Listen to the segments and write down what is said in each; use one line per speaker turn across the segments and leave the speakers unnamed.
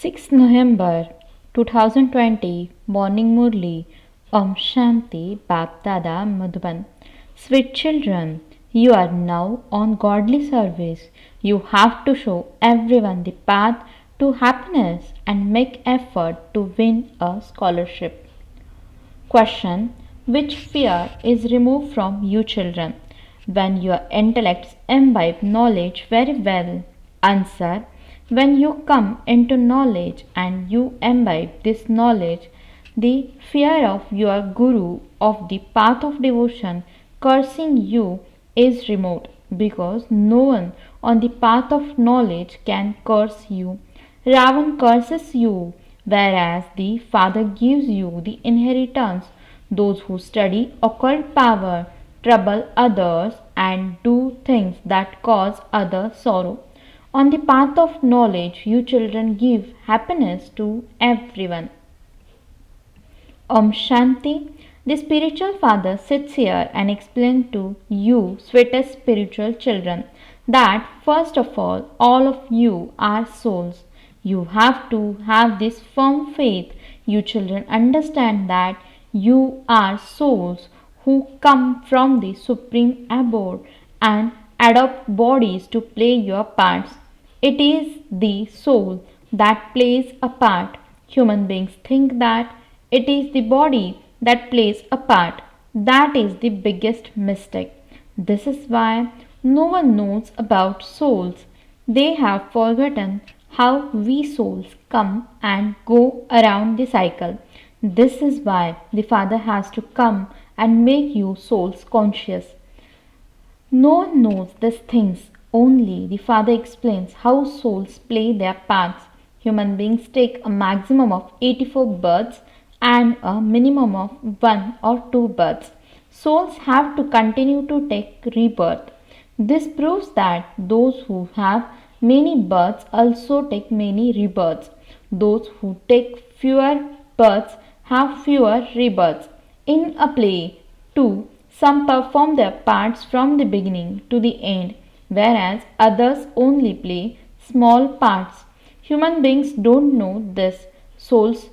6 November 2020 Morning Murli Om Shanti Bapdada Madhuban. Sweet children, you are now on godly service. You have to show everyone the path to happiness and make effort to win a scholarship. Question: which fear is removed from you children when your intellects imbibe knowledge very well? Answer: when you come into knowledge and you imbibe this knowledge, the fear of your Guru of the path of devotion cursing you is removed, because no one on the path of knowledge can curse you. Ravan curses you, whereas the Father gives you the inheritance. Those who study occult power trouble others and do things that cause others sorrow. On the path of knowledge, you children give happiness to everyone. Om Shanti. The spiritual father sits here and explains to you, sweetest spiritual children, that first of all of you are souls. You have to have this firm faith. You children understand that you are souls who come from the supreme abode and adopt bodies to play your parts. It is the soul that plays a part. Human beings think that it is the body that plays a part. That is the biggest mistake. This is why no one knows about souls. They have forgotten how we souls come and go around the cycle. This is why the Father has to come and make you souls conscious. No one knows these things. Only the Father explains how souls play their parts. Human beings take a maximum of 84 births and a minimum of 1 or 2 births. Souls have to continue to take rebirth. This proves that those who have many births also take many rebirths. Those who take fewer births have fewer rebirths. In a play, too, some perform their parts from the beginning to the end, whereas others only play small parts. Human beings don't know this. Souls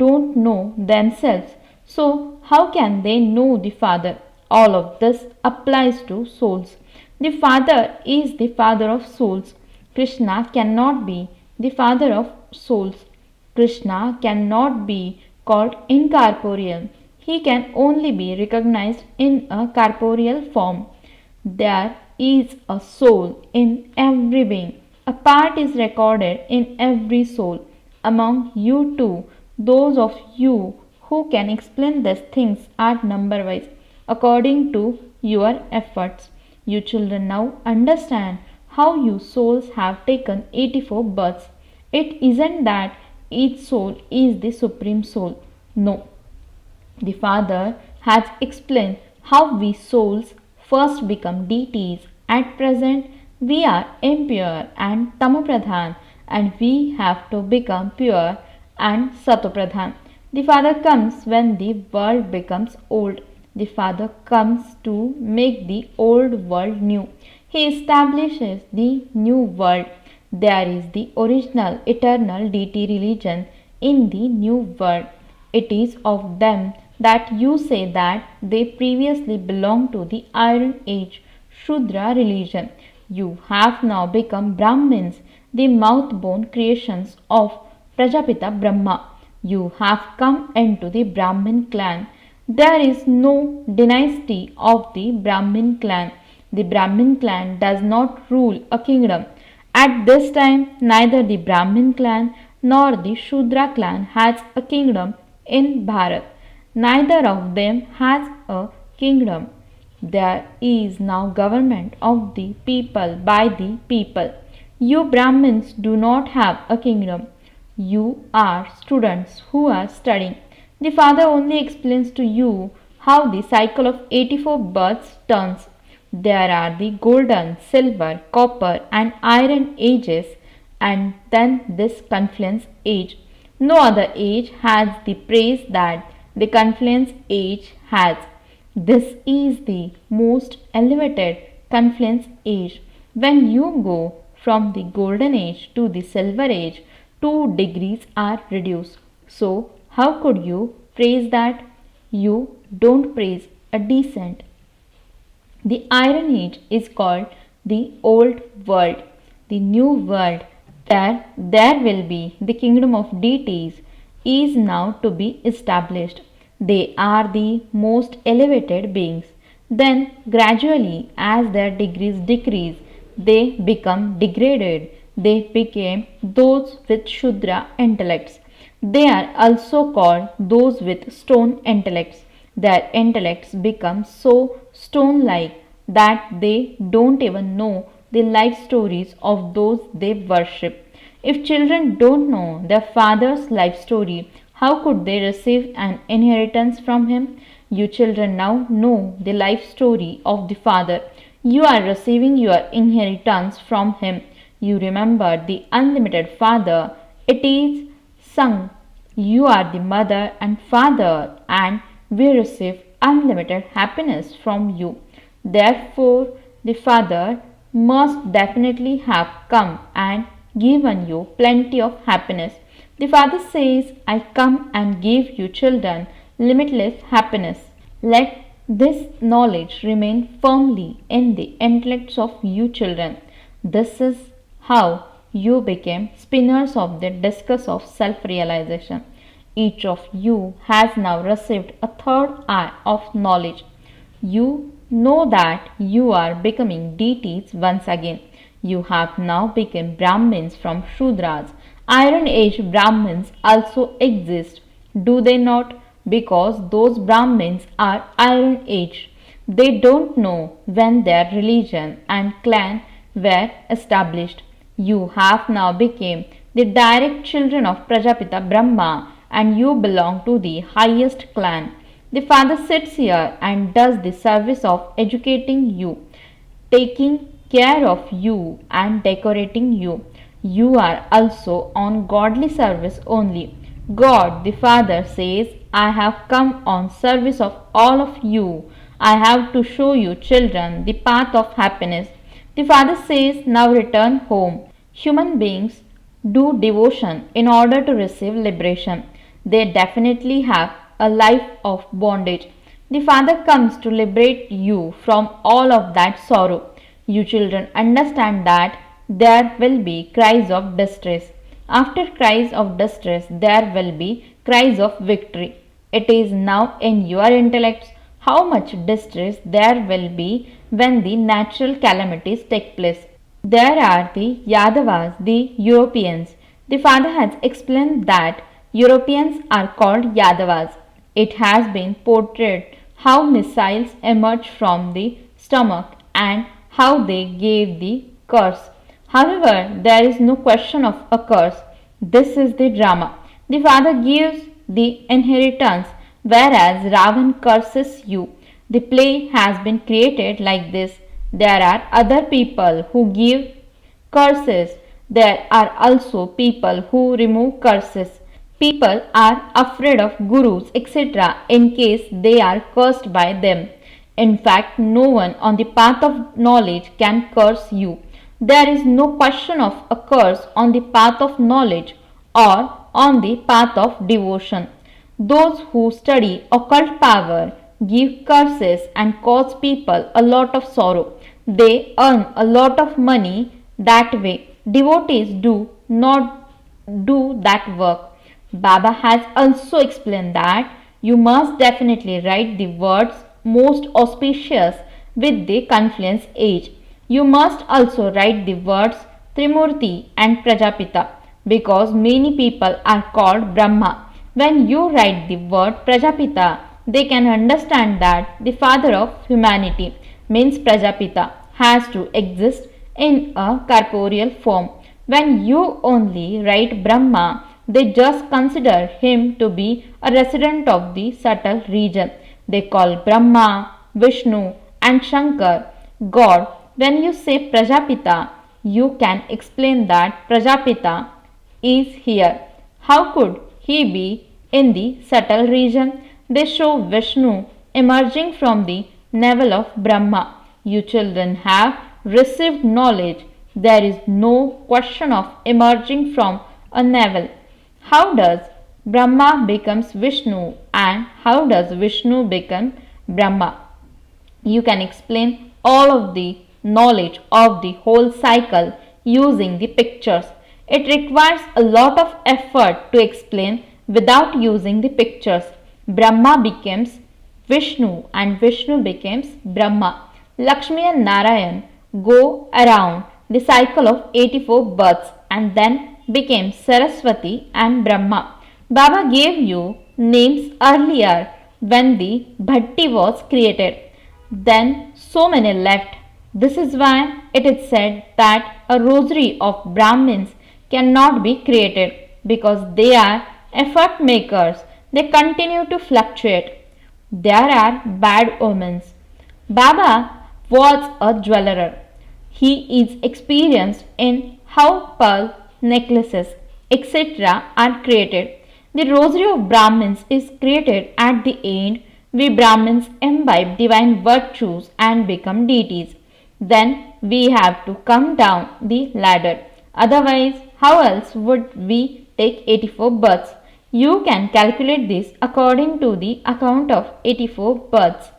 don't know themselves. So, how can they know the Father? All of this applies to souls. The Father is the Father of souls. Krishna cannot be the Father of souls. Krishna cannot be called incorporeal. He can only be recognized in a corporeal form. There is a soul in every being. A part is recorded in every soul. Among you too, those of you who can explain these things are number wise according to your efforts. You children now understand how you souls have taken 84 births. It isn't that each soul is the supreme soul. No. The Father has explained how we souls first become deities. At present, we are impure and tamopradhan, and we have to become pure and satopradhan. The Father comes when the world becomes old. The Father comes to make the old world new. He establishes the new world. There is the original eternal deity religion in the new world. It is of them that you say that they previously belonged to the Iron Age Shudra religion. You have now become Brahmins, the mouth-born creations of Prajapita Brahma. You have come into the Brahmin clan. There is no dynasty of the Brahmin clan. The Brahmin clan does not rule a kingdom. At this time, neither the Brahmin clan nor the Shudra clan has a kingdom in Bharat. Neither of them has a kingdom. There is now government of the people by the people. You Brahmins do not have a kingdom. You are students who are studying. The Father only explains to you how the cycle of 84 births turns. There are the golden, silver, copper and iron ages, and then this confluence age. No other age has the praise that the confluence age has. This is the most elevated confluence age. When you go from the golden age to the silver age, 2 degrees are reduced. So, how could you praise that? You don't praise a descent. The Iron Age is called the Old World, the New World. There will be the kingdom of deities is now to be established. They are the most elevated beings. Then, gradually, as their degrees decrease, they become degraded. They became those with Shudra intellects. They are also called those with stone intellects. Their intellects become so stone like that they don't even know the life stories of those they worship. If children don't know their father's life story, how could they receive an inheritance from him? You children now know the life story of the father. You are receiving your inheritance from him. You remember the unlimited father. It is sung. You are the mother and father, and we receive unlimited happiness from you. Therefore, the Father must definitely have come and given you plenty of happiness. The Father says, I come and give you children limitless happiness. Let this knowledge remain firmly in the intellects of you children. This is how you became spinners of the discus of self realization. Each of you has now received a third eye of knowledge. You know that you are becoming deities once again. You have now become Brahmins from Shudras. Iron Age Brahmins also exist, do they not? Because those Brahmins are Iron Age. They don't know when their religion and clan were established. You have now become the direct children of Prajapita Brahma, and you belong to the highest clan. The father sits here and does the service of educating you, taking care of you, and decorating you. You are also on godly service only. God the Father says, I have come on service of all of you. I have to show you children the path of happiness. The Father says, now return home. Human beings do devotion in order to receive liberation. They definitely have a life of bondage. The Father comes to liberate you from all of that sorrow. You children understand that there will be cries of distress. After cries of distress, there will be cries of victory. It is now in your intellects how much distress there will be when the natural calamities take place. There are the Yadavas, the Europeans. The father has explained that Europeans are called Yadavas. It has been portrayed how missiles emerged from the stomach and how they gave the curse. However, there is no question of a curse. This is the drama. The father gives the inheritance, whereas Ravan curses you. The play has been created like this. There are other people who give curses. There are also people who remove curses. People are afraid of gurus, etc., in case they are cursed by them. In fact, no one on the path of knowledge can curse you. There is no question of a curse on the path of knowledge or on the path of devotion. Those who study occult power give curses and cause people a lot of sorrow. They earn a lot of money that way. Devotees do not do that work. Baba has also explained that you must definitely write the words most auspicious with the confluence age. You must also write the words Trimurti and Prajapita because many people are called Brahma. When you write the word Prajapita, they can understand that the father of humanity means Prajapita has to exist in a corporeal form. When you only write Brahma, they just consider him to be a resident of the subtle region. They call Brahma, Vishnu, and Shankar God. When you say Prajapita, you can explain that Prajapita is here. How could he be in the subtle region? They show Vishnu emerging from the navel of Brahma. You children have received knowledge. There is no question of emerging from a navel. How does Brahma becomes Vishnu and how does Vishnu become Brahma? You can explain all of the knowledge of the whole cycle using the pictures. It requires a lot of effort to explain without using the pictures. Brahma becomes Vishnu and Vishnu becomes Brahma. Lakshmi and Narayan go around the cycle of 84 births and then became Saraswati and Brahma. Baba gave you names earlier when the Bhatti was created. Then so many left. This is why it is said that a rosary of Brahmins cannot be created because they are effort makers. They continue to fluctuate. There are bad omens. Baba was a jeweler. He is experienced in how pearl necklaces, etc. are created. The rosary of Brahmins is created at the end. We Brahmins imbibe divine virtues and become deities. Then we have to come down the ladder. Otherwise, how else would we take 84 births? You can calculate this according to the account of 84 births.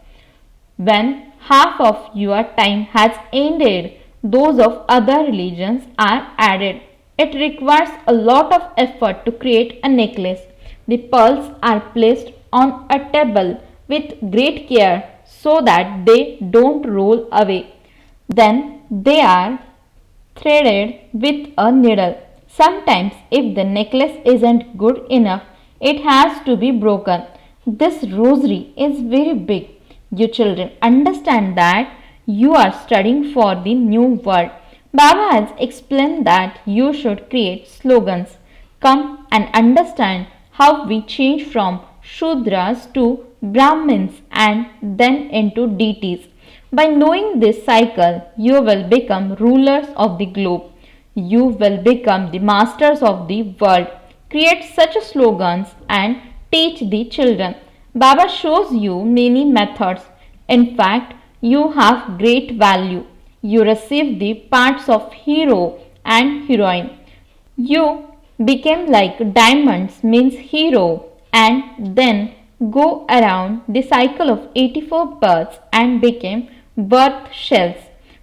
When half of your time has ended, those of other religions are added. It requires a lot of effort to create a necklace. The pearls are placed on a table with great care so that they don't roll away. Then they are threaded with a needle. Sometimes, if the necklace isn't good enough, it has to be broken. This rosary is very big. You children understand that you are studying for the new world. Baba has explained that you should create slogans. Come and understand how we change from Shudras to Brahmins and then into deities. By knowing this cycle, you will become rulers of the globe. You will become the masters of the world. Create such slogans and teach the children. Baba shows you many methods. In fact, you have great value. You receive the parts of hero and heroine. You became like diamonds means hero and then go around the cycle of 84 births and became birth shells.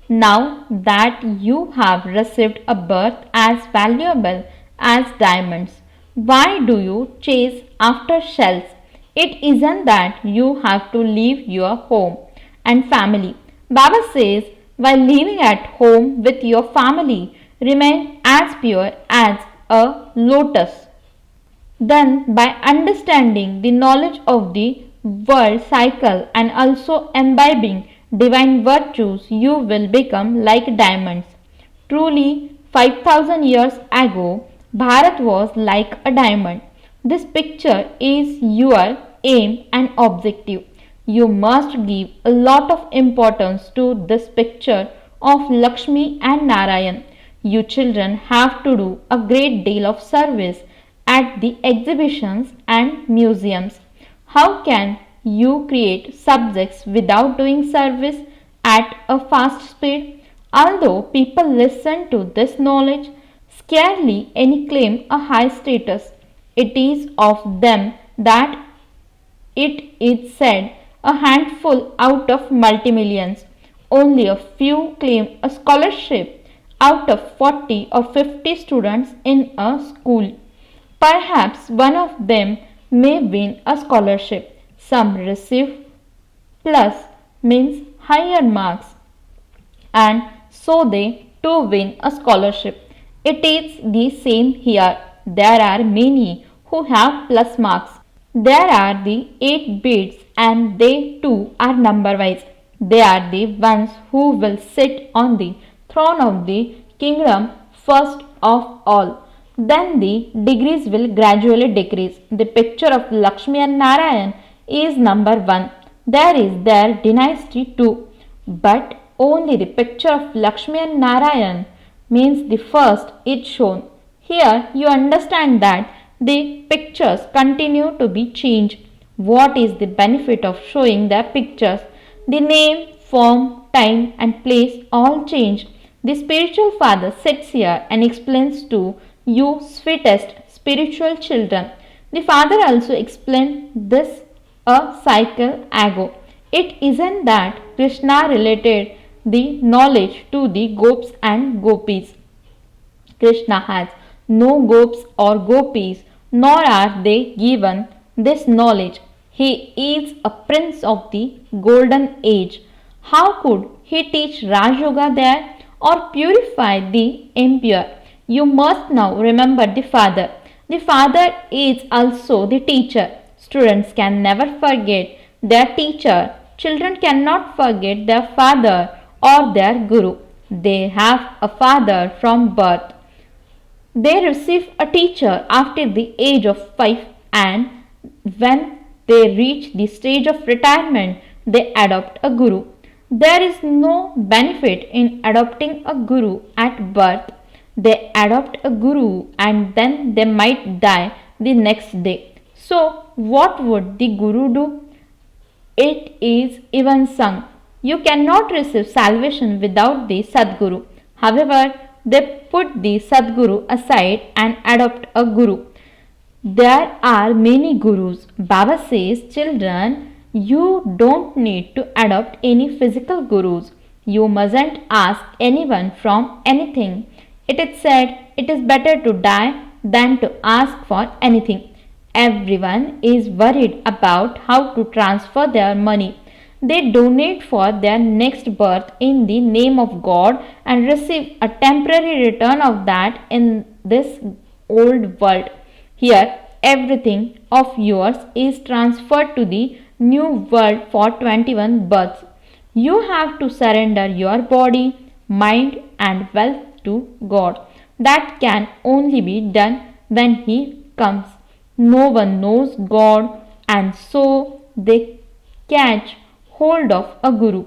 Now that you have received a birth as valuable as diamonds, why do you chase after shells? It isn't that you have to leave your home and family. Baba says, while living at home with your family, remain as pure as a lotus. Then, by understanding the knowledge of the world cycle and also imbibing divine virtues, you will become like diamonds. Truly, 5000 years ago, Bharat was like a diamond. This picture is your aim and objective. You must give a lot of importance to this picture of Lakshmi and Narayan. You children have to do a great deal of service at the exhibitions and museums. How can you create subjects without doing service at a fast speed? Although people listen to this knowledge, scarcely any claim a high status. It is of them that it is said a handful out of multimillions. Only a few claim a scholarship out of 40 or 50 students in a school. Perhaps one of them may win a scholarship. Some receive plus means higher marks and so they too win a scholarship. It is the same here. There are many who have plus marks. There are the 8 beads and they too are number wise. They are the ones who will sit on the throne of the kingdom first of all. Then the degrees will gradually decrease. The picture of Lakshmi and Narayan is number 1. There is their dynasty too. But only the picture of Lakshmi and Narayan means the first is shown. Here you understand that the pictures continue to be changed. What is the benefit of showing the pictures? The name, form, time and place all change. The spiritual father sits here and explains to you sweetest spiritual children. The father also explained this a cycle ago. It isn't that Krishna related the knowledge to the gopis and gopis. Krishna has no gopis or gopis, nor are they given this knowledge. He is a prince of the golden age. How could he teach Raj Yoga there or purify the impure? You must now remember the Father. The Father is also the teacher. Students can never forget their teacher. Children cannot forget their father or their guru. They have a father from birth. They receive a teacher after the age of 5, and when they reach the stage of retirement, they adopt a guru. There is no benefit in adopting a guru at birth. They adopt a guru and then they might die the next day. So, what would the guru do? It is even sung. You cannot receive salvation without the Sadguru. However, they put the Sadguru aside and adopt a guru. There are many gurus. Baba says, children, you don't need to adopt any physical gurus. You mustn't ask anyone from anything. It is said it is better to die than to ask for anything. Everyone is worried about how to transfer their money. They donate for their next birth in the name of God and receive a temporary return of that in this old world. Here, everything of yours is transferred to the new world for 21 births. You have to surrender your body, mind, and wealth to God. That can only be done when He comes. No one knows God, and so they catch hold of a guru.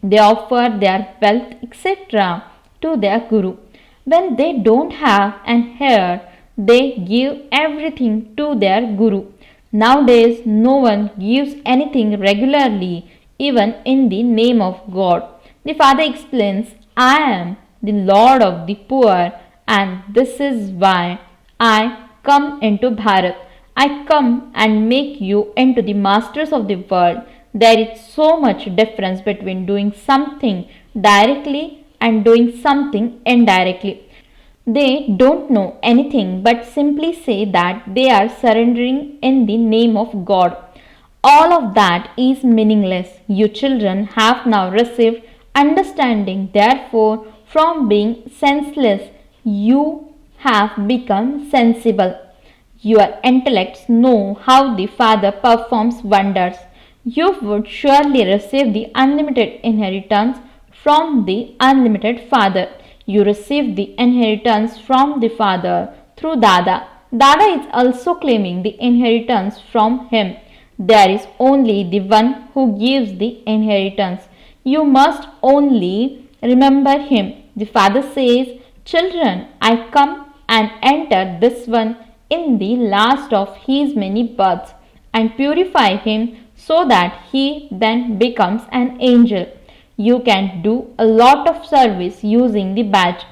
They offer their wealth, etc., to their guru. When they don't have an heir, they give everything to their guru. Nowadays, no one gives anything regularly, even in the name of God. The father explains, I am the Lord of the poor, and this is why I come into Bharat. I come and make you into the masters of the world. There is so much difference between doing something directly and doing something indirectly. They don't know anything but simply say that they are surrendering in the name of God. All of that is meaningless. You children have now received understanding. Therefore, from being senseless, you have become sensible. Your intellects know how the Father performs wonders. You would surely receive the unlimited inheritance from the unlimited Father. You receive the inheritance from the Father through Dada. Dada is also claiming the inheritance from him. There is only the one who gives the inheritance. You must only remember him. The Father says, children, I come and enter this one in the last of his many births and purify him so that he then becomes an angel. You can do a lot of service using the badge.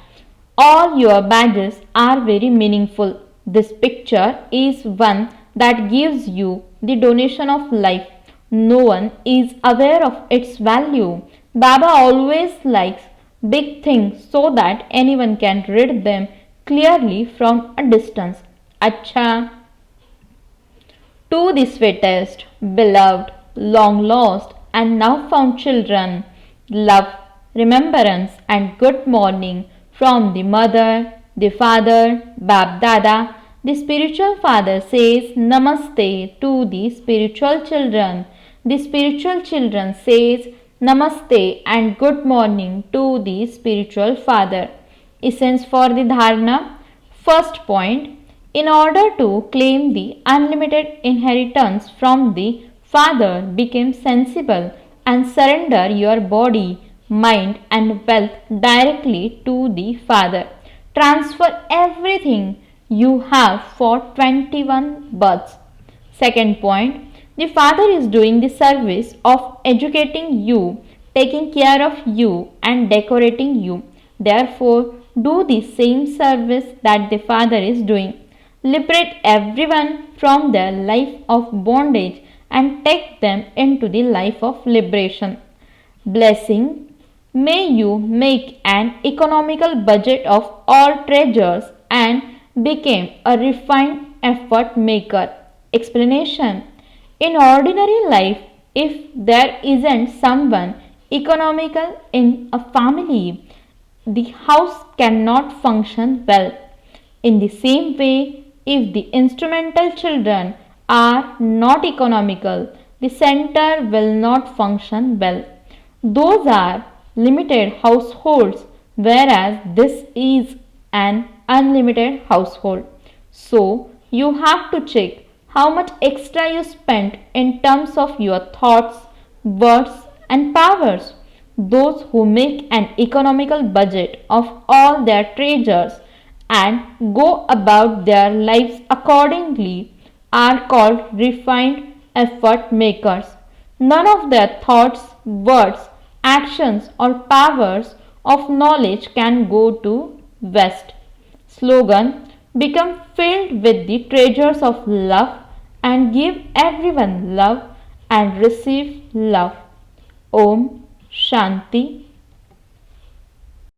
All your badges are very meaningful. This picture is one that gives you the donation of life. No one is aware of its value. Baba always likes big things so that anyone can read them clearly from a distance. Acha. To the sweetest, beloved, long lost, and now found children, love, remembrance, and good morning from the mother, the father, Bab Dada. The spiritual father says Namaste to the spiritual children. The spiritual children says Namaste and good morning to the spiritual father. Essence for the dharana. First point. In order to claim the unlimited inheritance from the Father, become sensible and surrender your body, mind, and wealth directly to the Father. Transfer everything you have for 21 births. Second point, the Father is doing the service of educating you, taking care of you, and decorating you. Therefore, do the same service that the Father is doing. Liberate everyone from their life of bondage and take them into the life of liberation. Blessing. May you make an economical budget of all treasures and become a refined effort maker. Explanation. In ordinary life, if there isn't someone economical in a family, the house cannot function well. In the same way, if the instrumental children are not economical, the center will not function well. Those are limited households, whereas this is an unlimited household. So, you have to check how much extra you spent in terms of your thoughts, words, and powers. Those who make an economical budget of all their treasures and go about their lives accordingly are called refined effort makers. None of their thoughts, words, actions, or powers of knowledge can go to waste. Slogan. Become filled with the treasures of love and give everyone love and receive love. Om Shanti